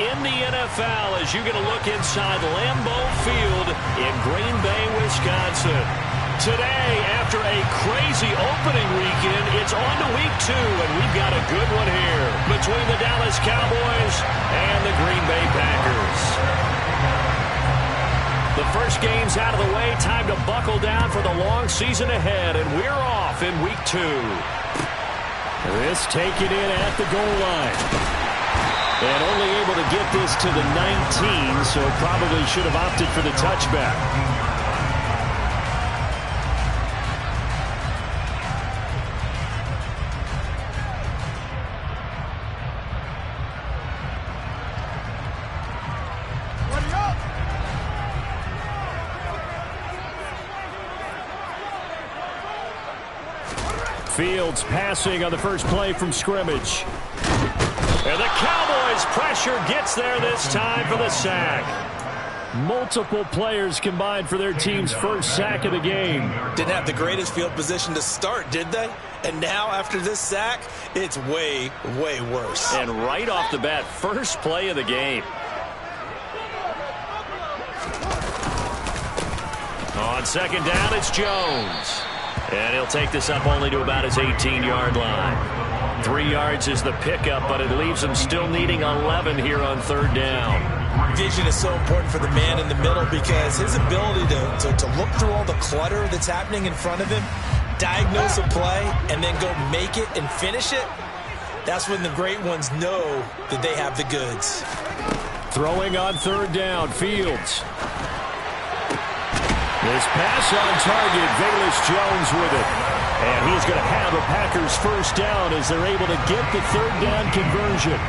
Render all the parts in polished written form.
in the NFL as you get a look inside Lambeau Field in Green Bay, Wisconsin. Today, after a crazy opening weekend, it's on to week 2, and we've got a good one here between the Dallas Cowboys and the Green Bay Packers. The first game's out of the way. Time to buckle down for the long season ahead, and we're off in week 2. This taken in at the goal line. And only able to get this to the 19, so probably should have opted for the touchback. Fields passing on the first play from scrimmage. And the Cowboys' pressure gets there this time for the sack. Multiple players combined for their team's first sack of the game. Didn't have the greatest field position to start, did they? And now after this sack, it's way, way worse. And right off the bat, first play of the game. On second down, it's Jones. And he'll take this up only to about his 18-yard line. 3 yards is the pickup, but it leaves him still needing 11 here on third down. Vision is so important for the man in the middle because his ability to look through all the clutter that's happening in front of him, diagnose a play, and then go make it and finish it, that's when the great ones know that they have the goods. Throwing on third down, Fields. This pass on target, Velus Jones with it. And he's going to have a Packers first down as they're able to get the third down conversion.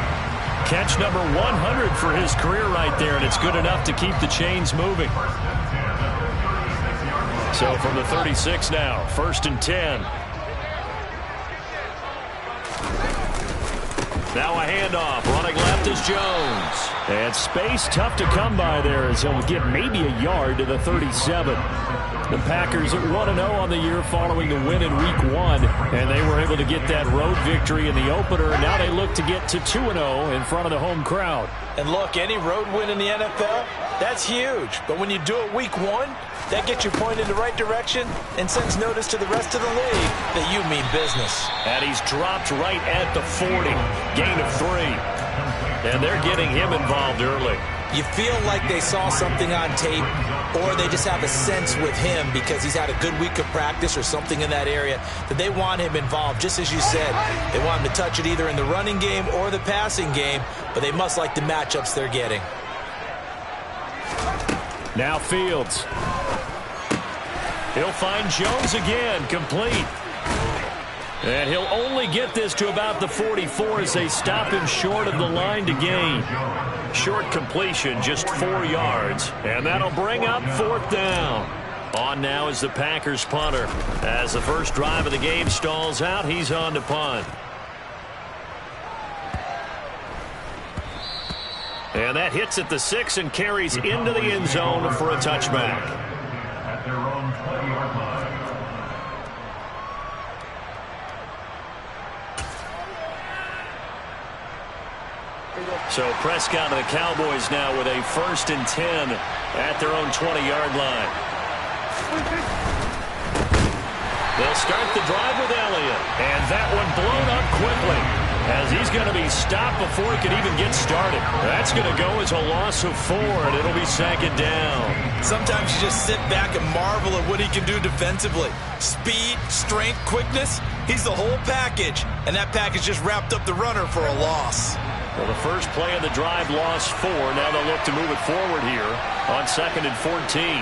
Catch number 100 for his career right there, and it's good enough to keep the chains moving. So from the 36 now, 1st and 10. Now a handoff. Running left is Jones. And space tough to come by there as he'll get maybe a yard to the 37. The Packers at 1-0 on the year following the win in Week 1. And they were able to get that road victory in the opener. And now they look to get to 2-0 in front of the home crowd. And look, any road win in the NFL, that's huge. But when you do it Week 1, that gets you pointed in the right direction and sends notice to the rest of the league that you mean business. And he's dropped right at the 40. Gain of 3. And they're getting him involved early. You feel like they saw something on tape, or they just have a sense with him because he's had a good week of practice or something in that area that they want him involved. Just as you said, they want him to touch it either in the running game or the passing game, but they must like the matchups they're getting. Now Fields. He'll find Jones again, complete. And he'll only get this to about the 44 as they stop him short of the line to gain. Short completion, just 4 yards. And that'll bring up 4th down. On now is the Packers punter. As the first drive of the game stalls out, he's on to punt. And that hits at the 6 and carries into the end zone for a touchback. At their own 20-yard line. So Prescott and the Cowboys now with a 1st and 10 at their own 20-yard line. They'll start the drive with Elliott. And that one blown up quickly as he's going to be stopped before he can even get started. That's going to go as a loss of 4, and it'll be 2nd down. Sometimes you just sit back and marvel at what he can do defensively. Speed, strength, quickness, he's the whole package. And that package just wrapped up the runner for a loss. Well, the first play of the drive lost 4. Now they'll look to move it forward here on 2nd and 14.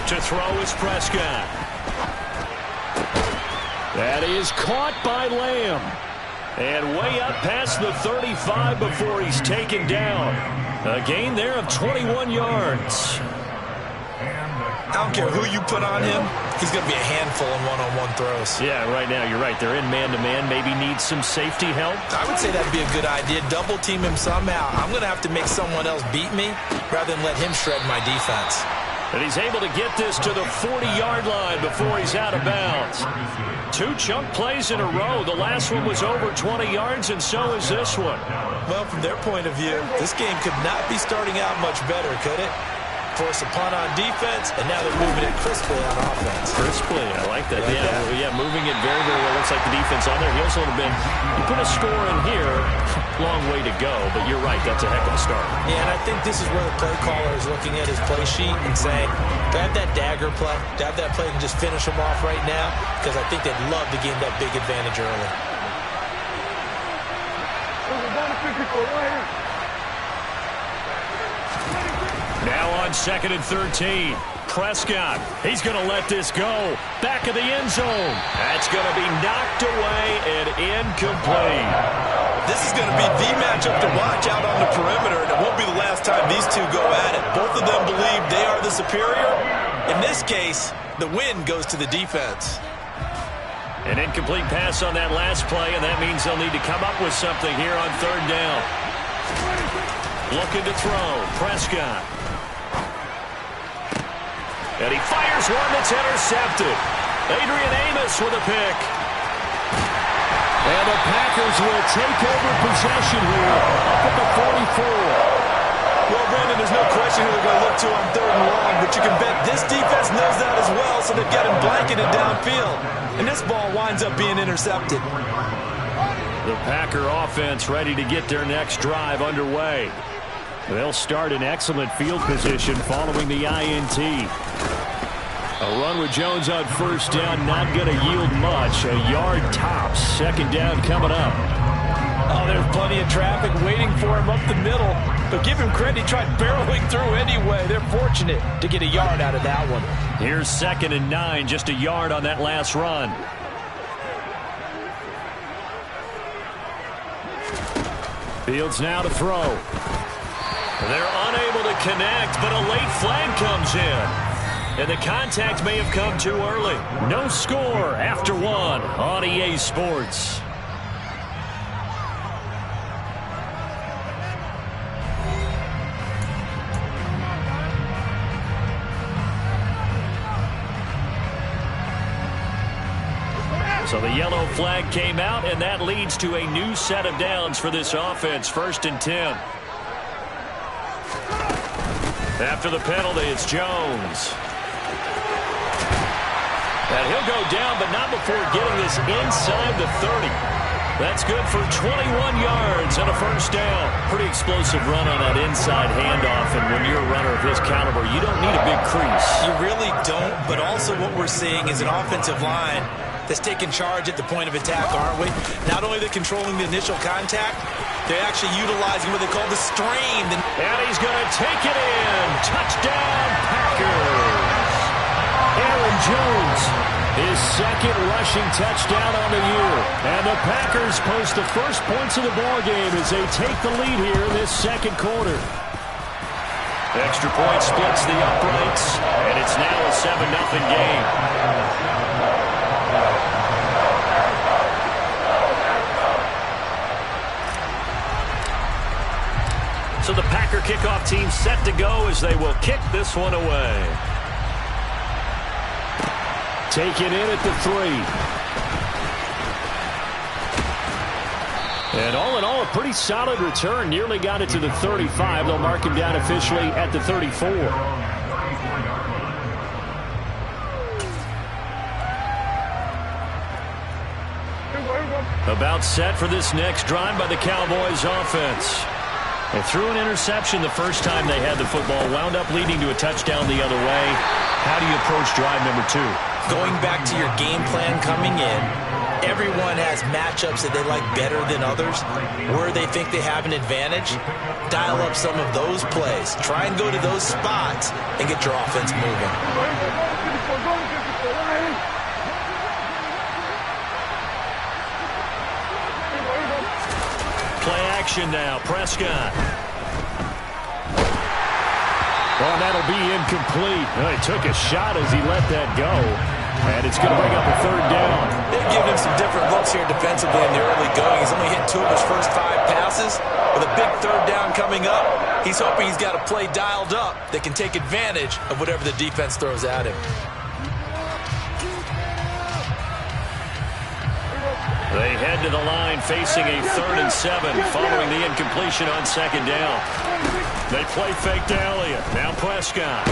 To throw is Prescott. That is caught by Lamb. And way up past the 35 before he's taken down. A gain there of 21 yards. I don't care who you put on him, he's going to be a handful in one-on-one throws. Yeah, right now you're right. They're in man-to-man. Maybe needs some safety help. I would say that'd be a good idea. Double team him somehow. I'm going to have to make someone else beat me rather than let him shred my defense. And he's able to get this to the 40-yard line before he's out of bounds. 2 chunk plays in a row. The last one was over 20 yards, and so is this one. Well, from their point of view, this game could not be starting out much better, could it? Force a punt on defense, and now they're moving it crisply on offense. Crisply, I like that. Yeah, moving it very, very well. Looks like the defense on their heels a little bit. You put a score in here, long way to go, but you're right, that's a heck of a start. Yeah, and I think this is where the play caller is looking at his play sheet and saying, do I have that dagger play? Do I have that play and just finish them off right now? Because I think they'd love to gain that big advantage early. Now on 2nd and 13. Prescott, he's going to let this go. Back of the end zone. That's going to be knocked away and incomplete. This is going to be the matchup to watch out on the perimeter, and it won't be the last time these two go at it. Both of them believe they are the superior. In this case, the win goes to the defense. An incomplete pass on that last play, and that means they'll need to come up with something here on 3rd down. Looking to throw. Prescott. And he fires one that's intercepted. Adrian Amos with a pick. And the Packers will take over possession here up at the 44. Well, Brandon, there's no question who they're going to look to on 3rd and long, but you can bet this defense knows that as well, so they've got him blanketed downfield. And this ball winds up being intercepted. The Packer offense ready to get their next drive underway. They'll start in excellent field position following the INT. A run with Jones on 1st down, not going to yield much. A yard tops. 2nd down coming up. Oh, there's plenty of traffic waiting for him up the middle. But give him credit, he tried barreling through anyway. They're fortunate to get a yard out of that one. Here's 2nd and 9, just a yard on that last run. Fields now to throw. They're unable to connect, but a late flag comes in. And the contact may have come too early. No score after 1 on EA Sports. So the yellow flag came out, and that leads to a new set of downs for this offense. 1st and 10. After the penalty, it's Jones. And he'll go down, but not before getting this inside the 30. That's good for 21 yards and a 1st down. Pretty explosive run on that inside handoff, and when you're a runner of his caliber, you don't need a big crease. You really don't, but also what we're seeing is an offensive line that's taking charge at the point of attack, aren't we? Not only they're controlling the initial contact, they're actually utilizing what they call the strain. And he's going to take it in. Touchdown, Packers. Aaron Jones, his 2nd rushing touchdown on the year. And the Packers post the first points of the ballgame as they take the lead here in this 2nd quarter. Extra point splits the uprights, and it's now a 7-0 game. So the Packer kickoff team set to go as they will kick this one away. Taken in at the 3. And all in all, a pretty solid return. Nearly got it to the 35. They'll mark him down officially at the 34. About set for this next drive by the Cowboys offense. They threw an interception the first time they had the football, wound up leading to a touchdown the other way. How do you approach drive number 2? Going back to your game plan coming in, everyone has matchups that they like better than others. Where they think they have an advantage, dial up some of those plays. Try and go to those spots and get your offense moving. Play action now. Prescott. Oh, that'll be incomplete. He took a shot as he let that go. And it's going to bring up a third down. They've given him some different looks here defensively in the early going. He's only hit 2 of his first 5 passes. With a big third down coming up, he's hoping he's got a play dialed up that can take advantage of whatever the defense throws at him. They head to the line facing a 3rd and 7 following the incompletion on 2nd down. They play fake to Elliott. Now Prescott.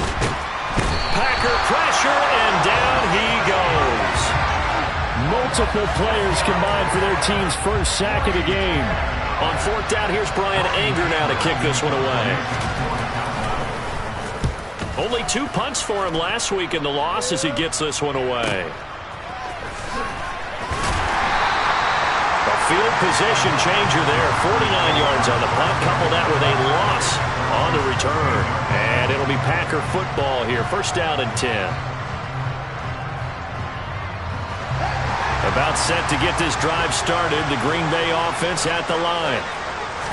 Packer pressure, and down he goes. Multiple players combined for their team's first sack of the game. On 4th down, here's Brian Anger now to kick this one away. Only 2 punts for him last week in the loss as he gets this one away. Field position changer there. 49 yards on the punt. Couple that with a loss on the return. And it'll be Packer football here. 1st down and 10. About set to get this drive started. The Green Bay offense at the line.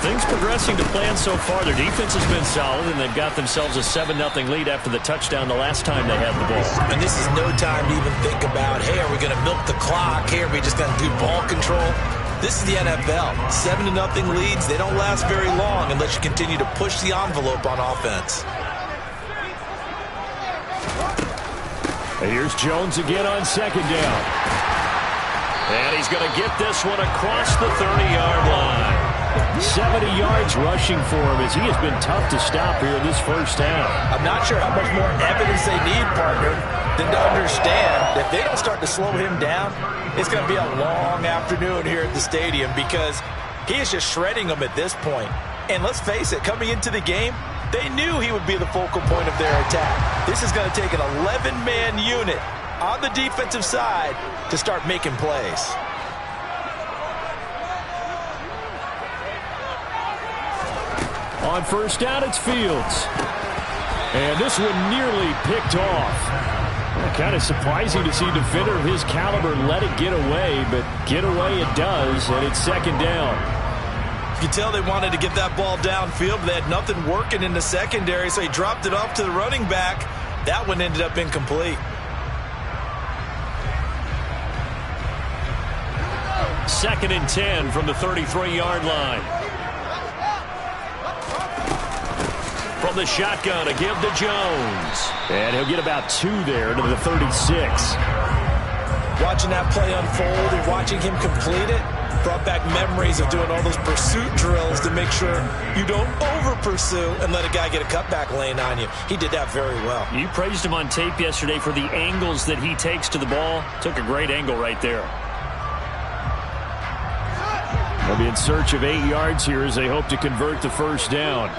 Things progressing to plan so far. Their defense has been solid, and they've got themselves a 7-0 lead after the touchdown the last time they had the ball. And this is no time to even think about, hey, are we going to milk the clock? Hey, are we just going to do ball control? This is the NFL. 7-0 leads. They don't last very long unless you continue to push the envelope on offense. Here's Jones again on 2nd down. And he's going to get this one across the 30-yard line. 70 yards rushing for him as he has been tough to stop here in this first half. I'm not sure how much more evidence they need, partner, than to understand that if they don't start to slow him down, it's going to be a long afternoon here at the stadium because he is just shredding them at this point. And let's face it, coming into the game, they knew he would be the focal point of their attack. This is going to take an 11-man unit on the defensive side to start making plays. On 1st down, it's Fields. And this one nearly picked off. Kind of surprising to see a defender of his caliber let it get away, but get away it does, and it's 2nd down. You can tell they wanted to get that ball downfield, but they had nothing working in the secondary, so he dropped it off to the running back. That one ended up incomplete. 2nd and 10 from the 33-yard line. From the shotgun, a give to Jones. And he'll get about 2 there to the 36. Watching that play unfold and watching him complete it brought back memories of doing all those pursuit drills to make sure you don't over-pursue and let a guy get a cutback lane on you. He did that very well. You praised him on tape yesterday for the angles that he takes to the ball. Took a great angle right there. They'll be in search of 8 yards here as they hope to convert the 1st down.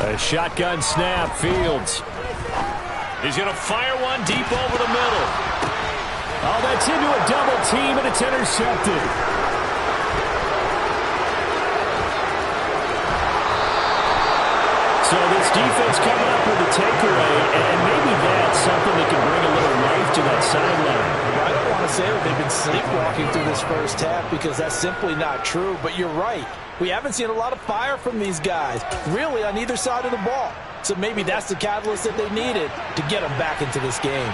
A shotgun snap, Fields. He's going to fire one deep over the middle. Oh, that's into a double team, and it's intercepted. So this defense coming up with a takeaway, and maybe that's something that can bring a little life to that sideline. I don't want to say that they've been sleepwalking through this first half because that's simply not true, but you're right. We haven't seen a lot of fire from these guys, really, on either side of the ball. So maybe that's the catalyst that they needed to get them back into this game.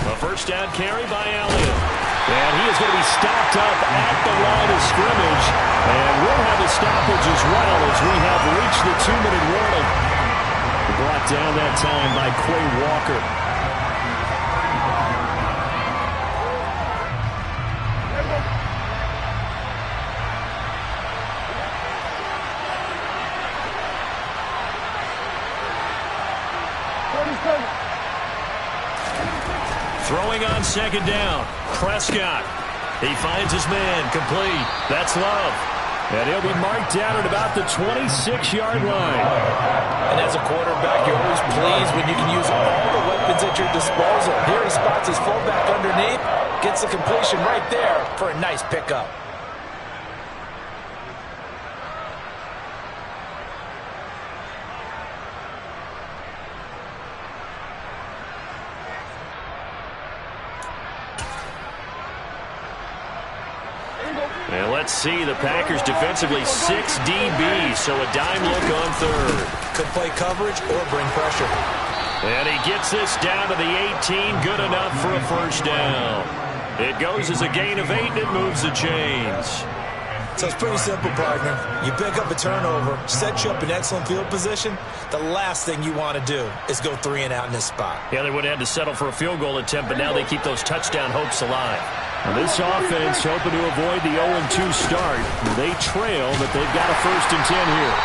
A 1st down carry by Elliott. And he is going to be stopped up at the line of scrimmage. And we'll have a stoppage as well as we have reached the 2-minute warning. Brought down that time by Quay Walker. Throwing on 2nd down. Prescott. He finds his man. Complete. That's Love. And he'll be marked down at about the 26-yard line. And as a quarterback, you're always pleased when you can use all the weapons at your disposal. Here he spots his fullback underneath, gets the completion right there for a nice pickup. Let's see, the Packers defensively 6 DBs, so a dime look on third. Could play coverage or bring pressure. And he gets this down to the 18, good enough for a first down. It goes as a gain of 8, and it moves the chains. So it's pretty simple, partner. You pick up a turnover, set you up in excellent field position. The last thing you want to do is go 3 and out in this spot. Yeah, they would have had to settle for a field goal attempt, but now they keep those touchdown hopes alive. Now this offense hoping to avoid the 0-2 start. They trail, but they've got a 1st and 10 here.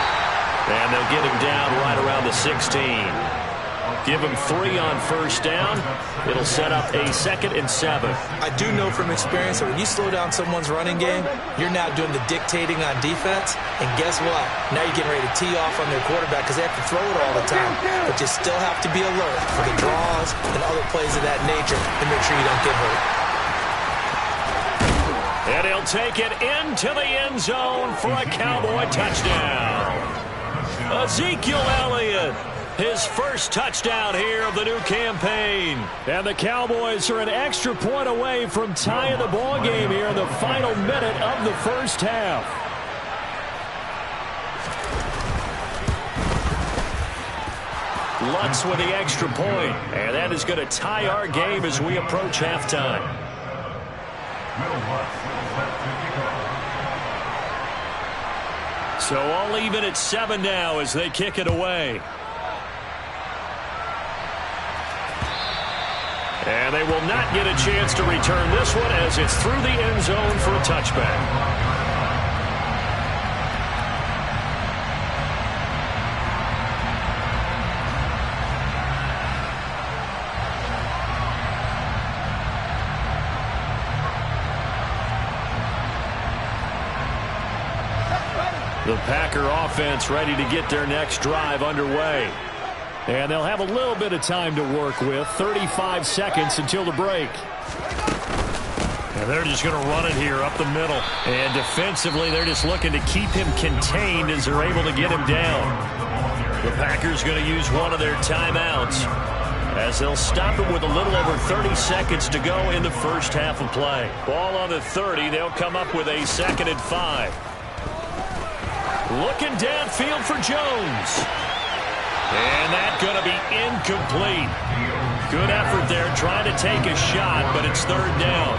And they'll get him down right around the 16. Give him 3 on first down. It'll set up a 2nd and 7. I do know from experience that when you slow down someone's running game, you're now doing the dictating on defense. And guess what? Now you're getting ready to tee off on their quarterback because they have to throw it all the time. But you still have to be alert for the draws and other plays of that nature to make sure you don't get hurt. And he'll take it into the end zone for a Cowboy touchdown. Ezekiel Elliott. His first touchdown here of the new campaign. And the Cowboys are an extra point away from tying the ball game here in the final minute of the first half. Lutz with the extra point. And that is going to tie our game as we approach halftime. So all even at 7 now as they kick it away. And they will not get a chance to return this one as it's through the end zone for a touchback. The Packer offense ready to get their next drive underway. And they'll have a little bit of time to work with. 35 seconds until the break. And they're just going to run it here up the middle. And defensively, they're just looking to keep him contained as they're able to get him down. The Packers going to use one of their timeouts as they'll stop it with a little over 30 seconds to go in the first half of play. Ball on the 30. They'll come up with a 2nd and 5. Looking downfield for Jones. And that's going to be incomplete. Good effort there trying to take a shot, but it's 3rd down.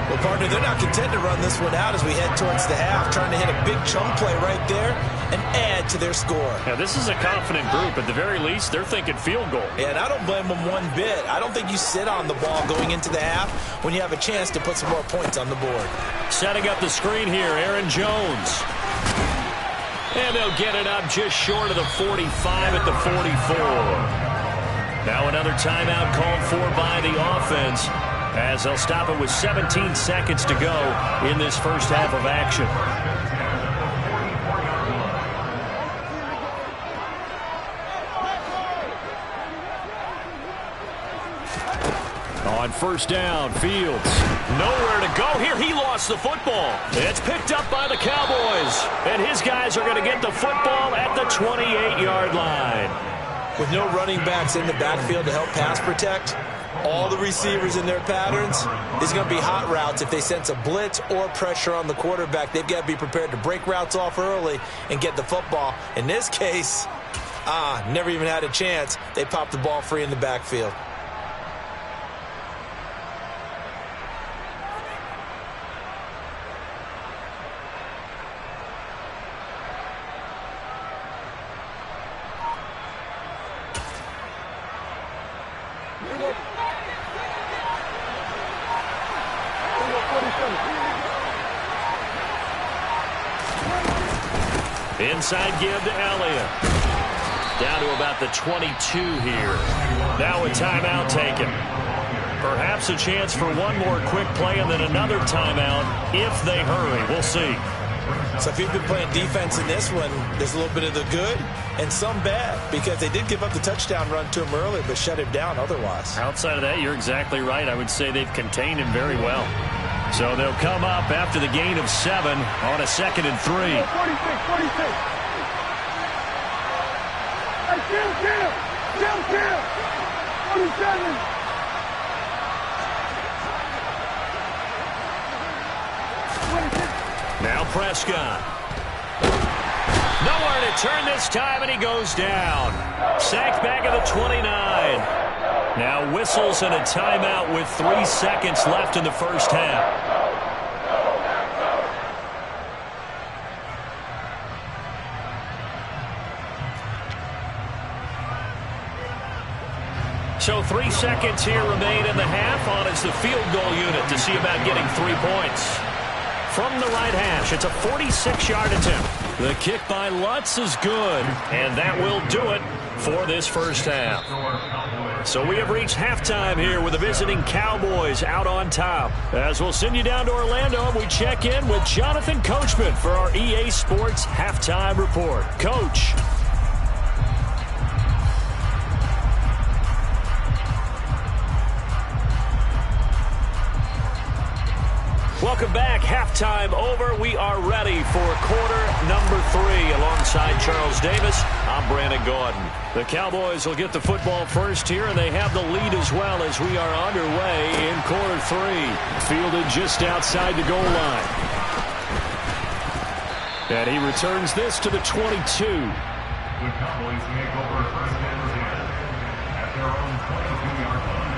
Well, partner, they're not content to run this one out as we head towards the half, trying to hit a big chunk play right there and add to their score. Now, this is a confident group. At the very least, they're thinking field goal. Yeah, and I don't blame them one bit. I don't think you sit on the ball going into the half when you have a chance to put some more points on the board. Setting up the screen here, Aaron Jones. And they'll get it up just short of the 45 at the 44. Now another timeout called for by the offense as they'll stop it with 17 seconds to go in this first half of action. On first down, Fields. Nowhere to go here. He lost the football. It's picked up by the Cowboys. And his guys are going to get the football at the 28-yard line. With no running backs in the backfield to help pass protect, all the receivers in their patterns, there's going to be hot routes if they sense a blitz or pressure on the quarterback. They've got to be prepared to break routes off early and get the football. In this case, never even had a chance. They popped the ball free in the backfield. Inside give to Elliott. Down to about the 22 here. Now a timeout taken. Perhaps a chance for one more quick play and then another timeout if they hurry. We'll see. So if you've been playing defense in this one, there's a little bit of the good and some bad because they did give up the touchdown run to him early but shut him down otherwise. Outside of that, you're exactly right. I would say they've contained him very well. So they'll come up after the gain of 7 on a 2nd and 3. 46. Hey, 47. Now Prescott. Nowhere to turn this time, and he goes down. Sacked back at the 29. Now whistles and a timeout with 3 seconds left in the first half. So 3 seconds here remain in the half. On is the field goal unit to see about getting 3 points. From the right hash, it's a 46-yard attempt. The kick by Lutz is good, and that will do it for this first half. So we have reached halftime here with the visiting Cowboys out on top. As we'll send you down to Orlando, and we check in with Jonathan Coachman for our EA Sports Halftime Report. Coach. Welcome back. Halftime over. We are ready for quarter number 3. Alongside Charles Davis, I'm Brandon Gaudin. The Cowboys will get the football first here, and they have the lead as well as we are underway in quarter 3. Fielded just outside the goal line. And he returns this to the 22. The Cowboys make over first and 10 at their own 22-yard line.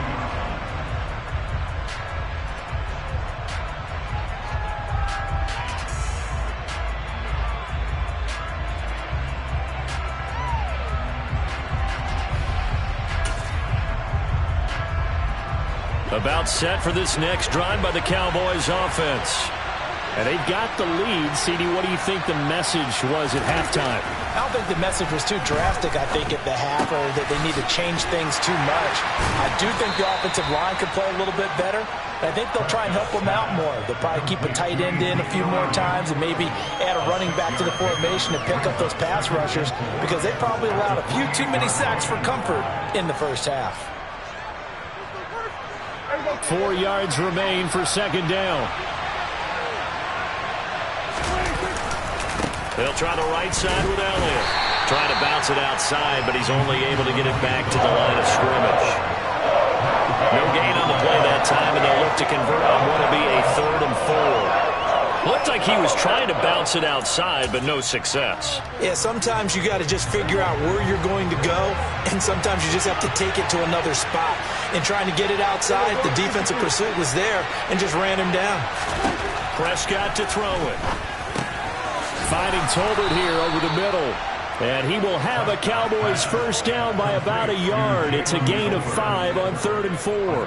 About set for this next drive by the Cowboys offense. And they've got the lead. CD, what do you think the message was at halftime? I don't think the message was too drastic, I think, at the half, or that they need to change things too much. I do think the offensive line could play a little bit better. I think they'll try and help them out more. They'll probably keep a tight end in a few more times and maybe add a running back to the formation to pick up those pass rushers, because they probably allowed a few too many sacks for comfort in the first half. 4 yards remain for second down. They'll try the right side with Elliott. Trying to bounce it outside, but he's only able to get it back to the line of scrimmage. No gain on the play that time, and they'll look to convert on what will be a 3rd and 4. Looked like he was trying to bounce it outside, but no success. Yeah, sometimes you got to just figure out where you're going to go, and sometimes you just have to take it to another spot. And trying to get it outside, the defensive pursuit was there and just ran him down. Prescott to throw it. Finding Tolbert here over the middle. And he will have a Cowboys first down by about a yard. It's a gain of 5 on 3rd and 4.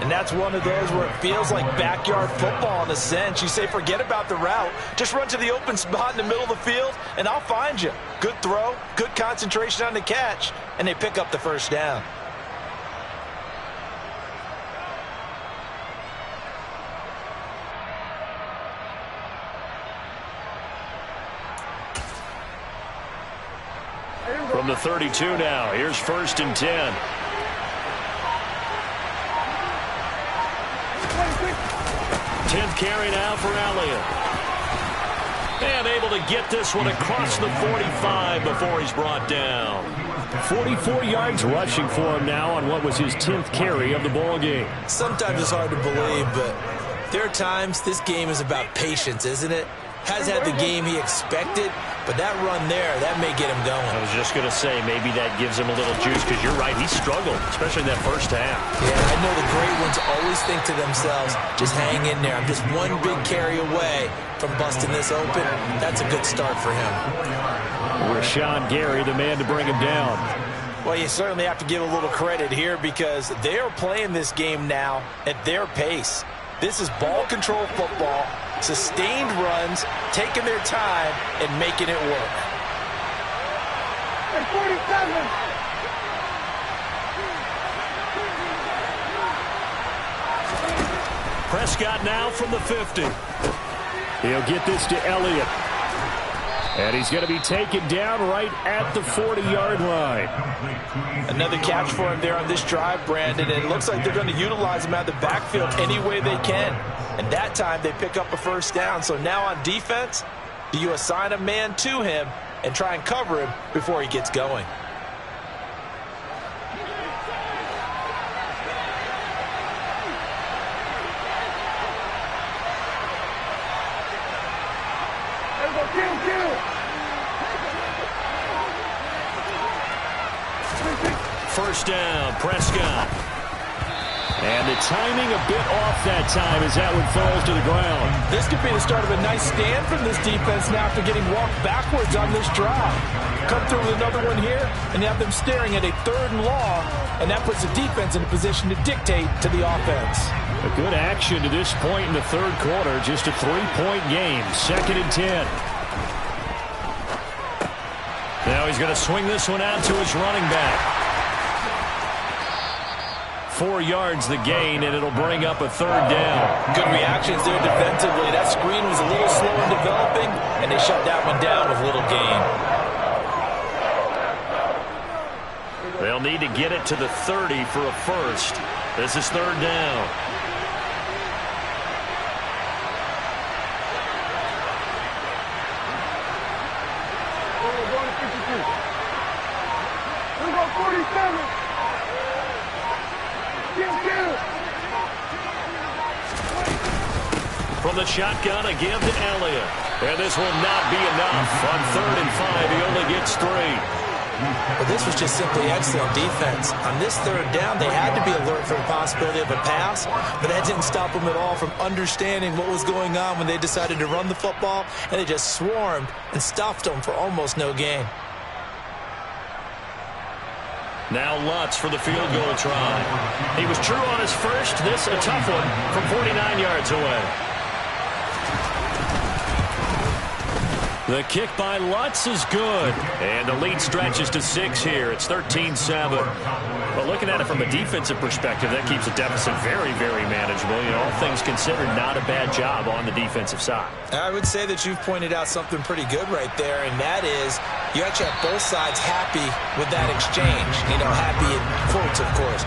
And that's one of those where it feels like backyard football in a sense. You say, forget about the route. Just run to the open spot in the middle of the field, and I'll find you. Good throw, good concentration on the catch, and they pick up the first down. From the 32 now, here's 1st and 10. Tenth carry now for Elliott. And able to get this one across the 45 before he's brought down. 44 yards rushing for him now on what was his 10th carry of the ball game. Sometimes it's hard to believe, but there are times this game is about patience, isn't it? Has had the game he expected, but that run there, that may get him going. I was just going to say, maybe that gives him a little juice, because you're right, he struggled, especially in that first half. Yeah, I know the great ones always think to themselves, just hang in there. I'm just one big carry away from busting this open. That's a good start for him. Rashawn Gary, the man to bring him down. Well, you certainly have to give a little credit here, because they are playing this game now at their pace. This is ball control football, sustained runs, taking their time, and making it work. 47. Prescott now from the 50. He'll get this to Elliott. And he's going to be taken down right at the 40-yard line. Another catch for him there on this drive, Brandon. And it looks like they're going to utilize him out of the backfield any way they can. And that time they pick up a first down. So now on defense, do you assign a man to him and try and cover him before he gets going? First down, Prescott. And the timing a bit off that time as that one falls to the ground. This could be the start of a nice stand from this defense now after getting walked backwards on this drive. Come through with another one here and have them staring at a 3rd and long, and that puts the defense in a position to dictate to the offense. A good action to this point in the 3rd quarter. Just a 3-point game. 2nd and 10. Now he's going to swing this one out to his running back. 4 yards the gain, and it'll bring up a 3rd down. Good reactions there defensively. That screen was a little slow in developing, and they shut that one down with little gain. They'll need to get it to the 30 for a first. This is 3rd down. Let's go 47. From the shotgun, a give to Elliott. And this will not be enough. On 3rd and 5, he only gets 3. Well, this was just simply excellent defense. On this 3rd down, they had to be alert for the possibility of a pass, but that didn't stop them at all from understanding what was going on when they decided to run the football, and they just swarmed and stuffed them for almost no gain. Now Lutz for the field goal try. He was true on his first. This a tough one from 49 yards away. The kick by Lutz is good. And the lead stretches to 6 here. It's 13-7. But looking at it from a defensive perspective, that keeps the deficit very, very manageable. You know, all things considered, not a bad job on the defensive side. I would say that you've pointed out something pretty good right there, and that is you actually have both sides happy with that exchange. You know, happy in quotes, of course.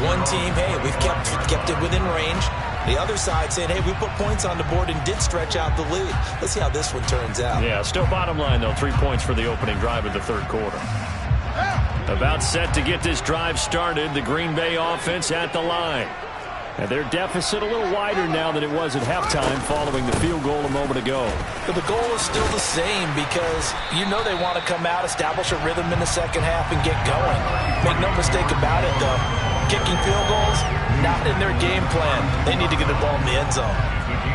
One team, hey, we've kept it within range. The other side saying, hey, we put points on the board and did stretch out the lead. Let's see how this one turns out. Yeah, still bottom line, though, 3 points for the opening drive of the 3rd quarter. About set to get this drive started, the Green Bay offense at the line. And their deficit a little wider now than it was at halftime following the field goal a moment ago. But the goal is still the same because you know they want to come out, establish a rhythm in the 2nd half, and get going. Make no mistake about it, though. Kicking field goals, not in their game plan. They need to get the ball in the end zone.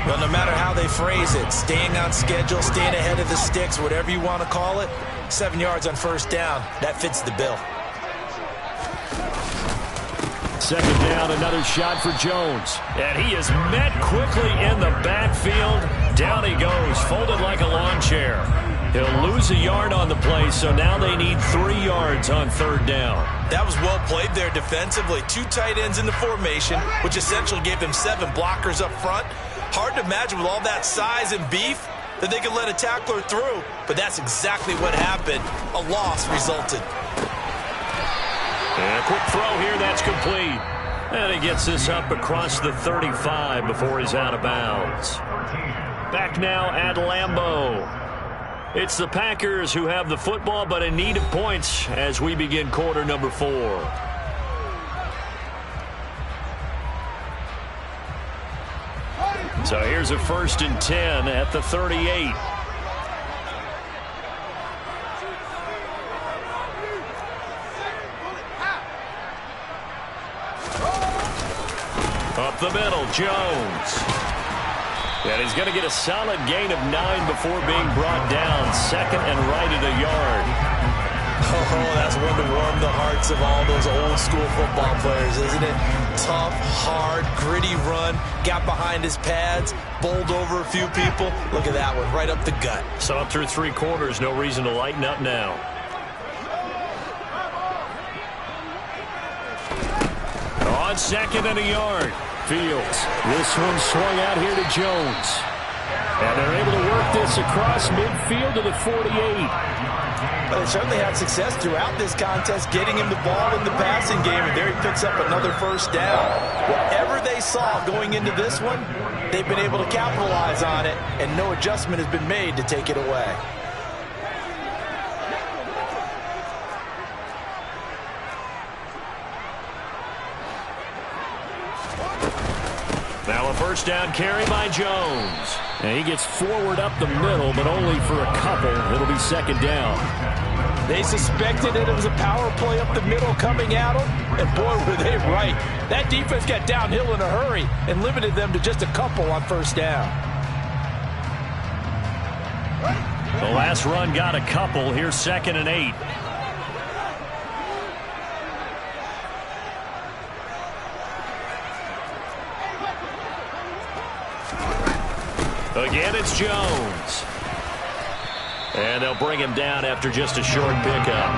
Well, no matter how they phrase it, staying on schedule, staying ahead of the sticks, whatever you want to call it, 7 yards on 1st down, that fits the bill. 2nd down, another shot for Jones. And he is met quickly in the backfield. Down he goes, folded like a lawn chair. He'll lose a yard on the play, so now they need 3 yards on 3rd down. That was well played there defensively. 2 tight ends in the formation, which essentially gave them 7 blockers up front. Hard to imagine with all that size and beef that they could let a tackler through, but that's exactly what happened. A loss resulted. And a quick throw here, that's complete. And he gets this up across the 35 before he's out of bounds. Back now at Lambeau. It's the Packers who have the football, but in need of points as we begin quarter number 4. So here's a 1st and 10 at the 38. Up the middle, Jones. And he's going to get a solid gain of 9 before being brought down. 2nd and right at a yard. Oh, that's one to warm the hearts of all those old school football players, isn't it? Tough, hard, gritty run. Got behind his pads, bowled over a few people. Look at that one, right up the gut. So up through 3 quarters, no reason to lighten up now. On 2nd and a yard. Fields. This one swung out here to Jones. And they're able to work this across midfield to the 48. But they certainly had success throughout this contest, getting him the ball in the passing game, and there he picks up another 1st down. Whatever they saw going into this one, they've been able to capitalize on it, and no adjustment has been made to take it away. Now a 1st down carry by Jones. And he gets forward up the middle, but only for a couple. It'll be 2nd down. They suspected that it was a power play up the middle coming at them, and boy, were they right. That defense got downhill in a hurry and limited them to just a couple on first down. The last run got a couple. Here's 2nd and 8. Again, it's Jones. And they'll bring him down after just a short pickup.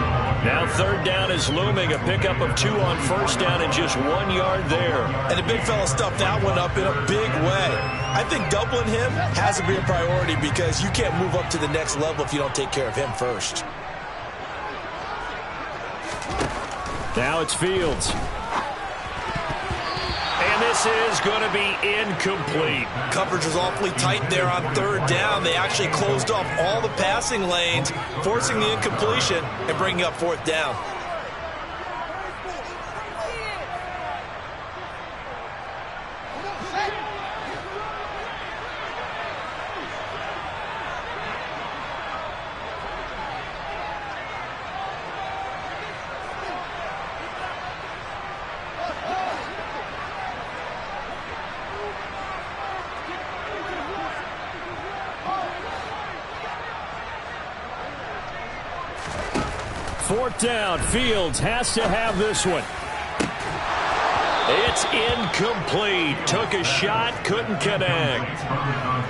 Now 3rd down is looming. A pickup of 2 on first down and just 1 yard there. And the big fella stuffed that one up in a big way. I think doubling him has to be a priority because you can't move up to the next level if you don't take care of him first. Now it's Fields. And this is going to be incomplete. Coverage was awfully tight there on 3rd down. They actually closed off all the passing lanes, forcing the incompletion and bringing up 4th down. Fourth down. Fields has to have this one. It's incomplete. Took a shot, couldn't connect.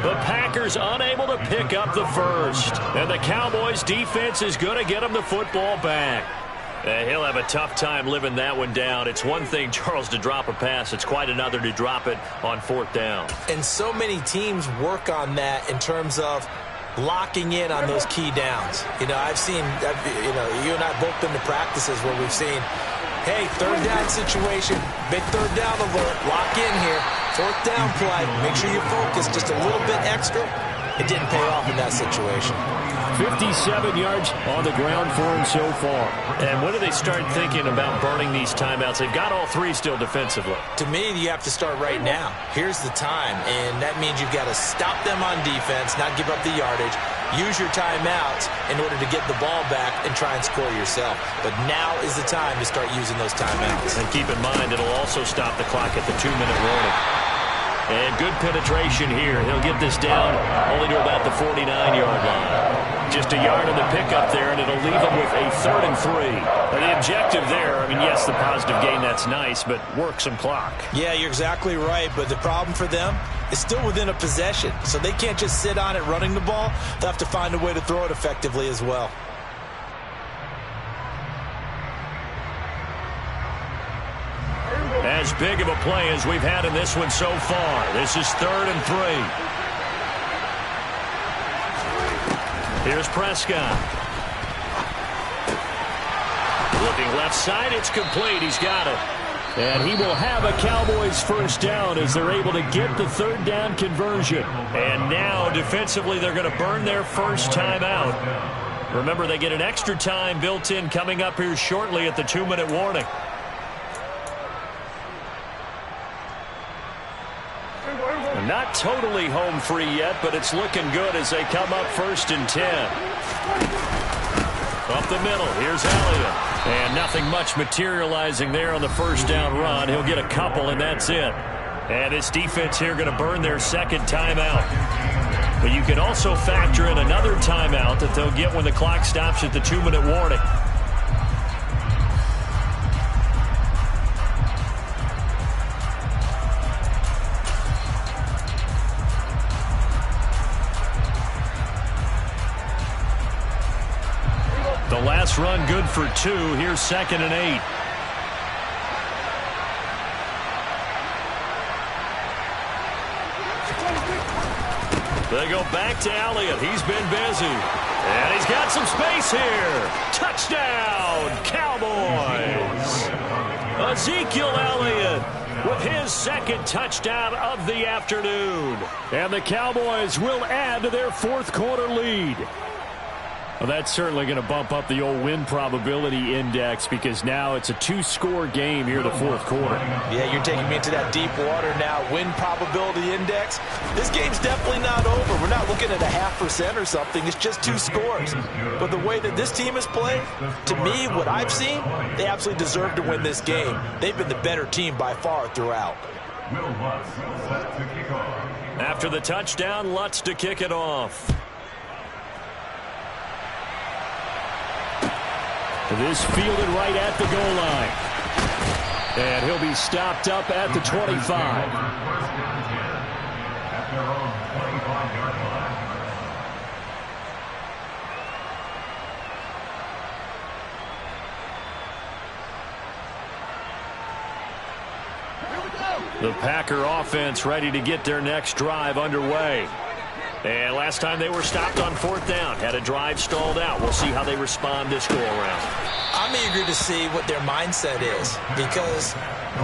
The Packers unable to pick up the first. And the Cowboys defense is going to get them the football back. He'll have a tough time living that one down. It's one thing, Charles, to drop a pass. It's quite another to drop it on 4th down. And so many teams work on that in terms of locking in on those key downs. You know, I've seen, you and I both been to practices where we've seen, hey, 3rd down situation, big 3rd down alert, lock in here, 4th down play, make sure you focus just a little bit extra. It didn't pay off in that situation. 57 yards on the ground for him so far. And when do they start thinking about burning these timeouts? They've got all 3 still defensively. To me, you have to start right now. Here's the time, and that means you've got to stop them on defense, not give up the yardage, use your timeouts in order to get the ball back and try and score yourself. But now is the time to start using those timeouts. And keep in mind, it'll also stop the clock at the 2-minute warning. And good penetration here. He'll get this down only to about the 49-yard line. Just a yard on the pickup there, and it'll leave him with a 3rd and 3. And the objective there, I mean, yes, the positive gain, that's nice, but work some clock. Yeah, you're exactly right, but the problem for them is still within a possession. So they can't just sit on it running the ball. They'll have to find a way to throw it effectively as well. As big of a play as we've had in this one so far. This is 3rd and 3. Here's Prescott. Looking left side, it's complete. He's got it. And he will have a Cowboys first down as they're able to get the 3rd down conversion. And now, defensively, they're going to burn their first time out. Remember, they get an extra time built in coming up here shortly at the 2-minute warning. Not totally home free yet, but it's looking good as they come up 1st and 10. Up the middle, here's Elliott. And nothing much materializing there on the first down run. He'll get a couple, and that's it. And this defense here going to burn their 2nd timeout. But you can also factor in another timeout that they'll get when the clock stops at the 2-minute warning. The last run good for 2. Here's 2nd and 8. They go back to Elliott. He's been busy. And he's got some space here. Touchdown, Cowboys. Ezekiel Elliott with his 2nd touchdown of the afternoon. And the Cowboys will add to their 4th quarter lead. Well, that's certainly going to bump up the old win probability index because now it's a 2-score game here in the fourth quarter. Yeah, you're taking me into that deep water now. Win probability index. This game's definitely not over. We're not looking at a 0.5% or something. It's just 2 scores. But the way that this team has played, to me, what I've seen, they absolutely deserve to win this game. They've been the better team by far throughout. Will Lutz set to kick off. After the touchdown, Lutz to kick it off. This fielded right at the goal line. And he'll be stopped up at the 25. First and 10 at their own 25-yard line. The Packer offense ready to get their next drive underway. And last time they were stopped on 4th down, had a drive stalled out. We'll see how they respond this go-around. I'm eager to see what their mindset is because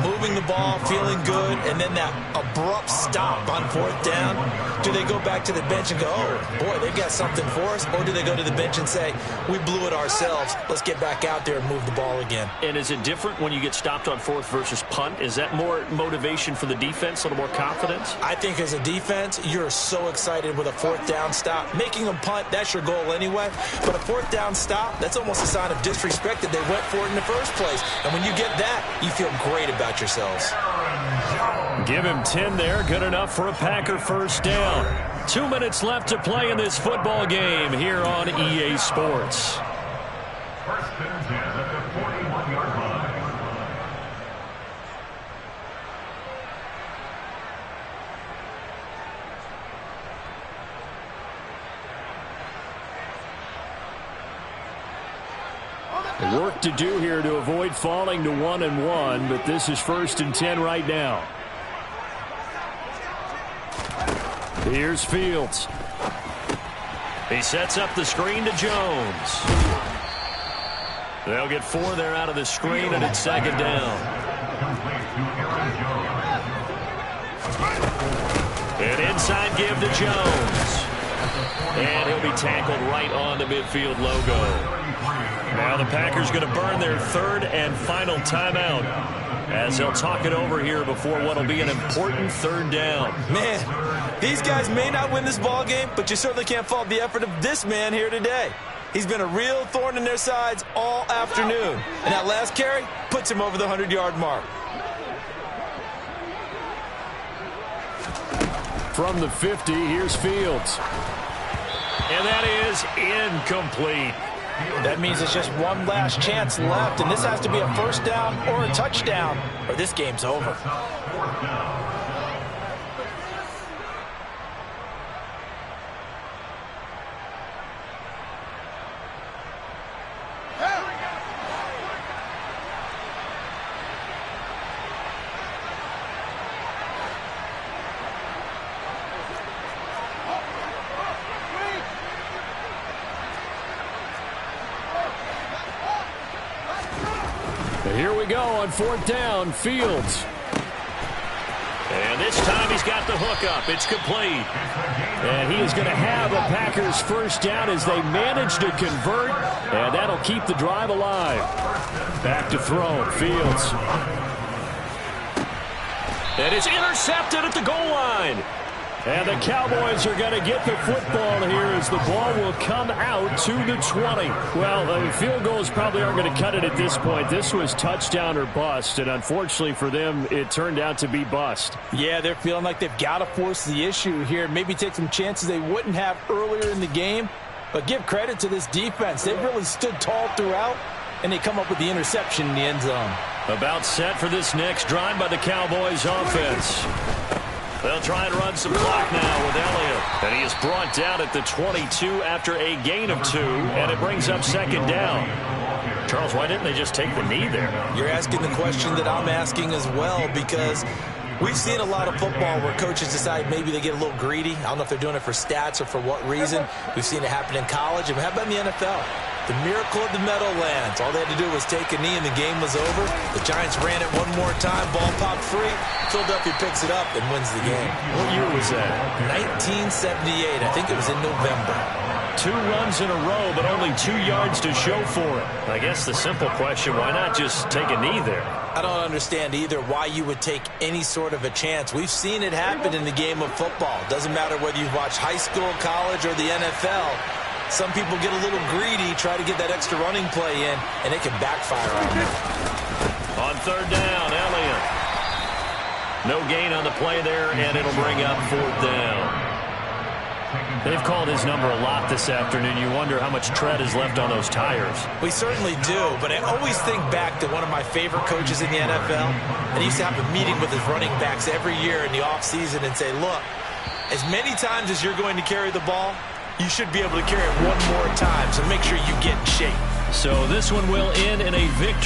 moving the ball, feeling good, and then that abrupt stop on 4th down, do they go back to the bench and go, oh, boy, they've got something for us? Or do they go to the bench and say, we blew it ourselves, let's get back out there and move the ball again? And is it different when you get stopped on 4th versus punt? Is that more motivation for the defense, a little more confidence? I think as a defense, you're so excited with a 4th down stop. Making them punt, that's your goal anyway. But a 4th down stop, that's almost a sign of disrespect that they went for it in the first place. And when you get that, you feel great about yourselves. Give him 10 there. Good enough for a Packer first down. 2 minutes left to play in this football game here on EA Sports. First and 10 at the 41-yard line. Work to do here to avoid falling to 1-1, but this is 1st and 10 right now. Here's Fields. He sets up the screen to Jones. They'll get 4 there out of the screen, and it's 2nd down. An inside give to Jones. And he'll be tackled right on the midfield logo. Now the Packers going to burn their 3rd and final timeout as they'll talk it over here before what will be an important 3rd down. Man, these guys may not win this ball game, but you certainly can't fault the effort of this man here today. He's been a real thorn in their sides all afternoon. And that last carry puts him over the 100-yard mark. From the 50, here's Fields. And that is incomplete. That means it's just one last chance left, and this has to be a first down or a touchdown, or this game's over. Here we go on 4th down, Fields. And this time he's got the hook up. It's complete. And he is going to have a Packers first down as they manage to convert, and that'll keep the drive alive. Back to throw, Fields. And it's intercepted at the goal line. And the Cowboys are going to get the football here as the ball will come out to the 20. Well, the field goals probably aren't going to cut it at this point. This was touchdown or bust, and unfortunately for them, it turned out to be bust. Yeah, they're feeling like they've got to force the issue here, maybe take some chances they wouldn't have earlier in the game. But give credit to this defense. They've really stood tall throughout, and they come up with the interception in the end zone. About set for this next drive by the Cowboys offense. They'll try and run some clock now with Elliott. And he is brought down at the 22 after a gain of 2, and it brings up 2nd down. Charles, why didn't they just take the knee there? You're asking the question that I'm asking as well, because we've seen a lot of football where coaches decide maybe they get a little greedy. I don't know if they're doing it for stats or for what reason. We've seen it happen in college. And how about in the NFL? The miracle of the Meadowlands. All they had to do was take a knee and the game was over. The Giants ran it one more time. Ball popped free. Philadelphia picks it up and wins the game. What year was that? 1978. I think it was in November. 2 runs in a row, but only 2 yards to show for it. I guess the simple question, why not just take a knee there? I don't understand either why you would take any sort of a chance. We've seen it happen in the game of football. Doesn't matter whether you've watched high school, college, or the NFL. Some people get a little greedy, try to get that extra running play in, and it can backfire on them. On 3rd down, Elliott. No gain on the play there, and it'll bring up 4th down. They've called his number a lot this afternoon. You wonder how much tread is left on those tires. We certainly do, but I always think back to one of my favorite coaches in the NFL, and he used to have a meeting with his running backs every year in the offseason and say, look, as many times as you're going to carry the ball, you should be able to carry it one more time, so make sure you get in shape. So this one will end in a victory.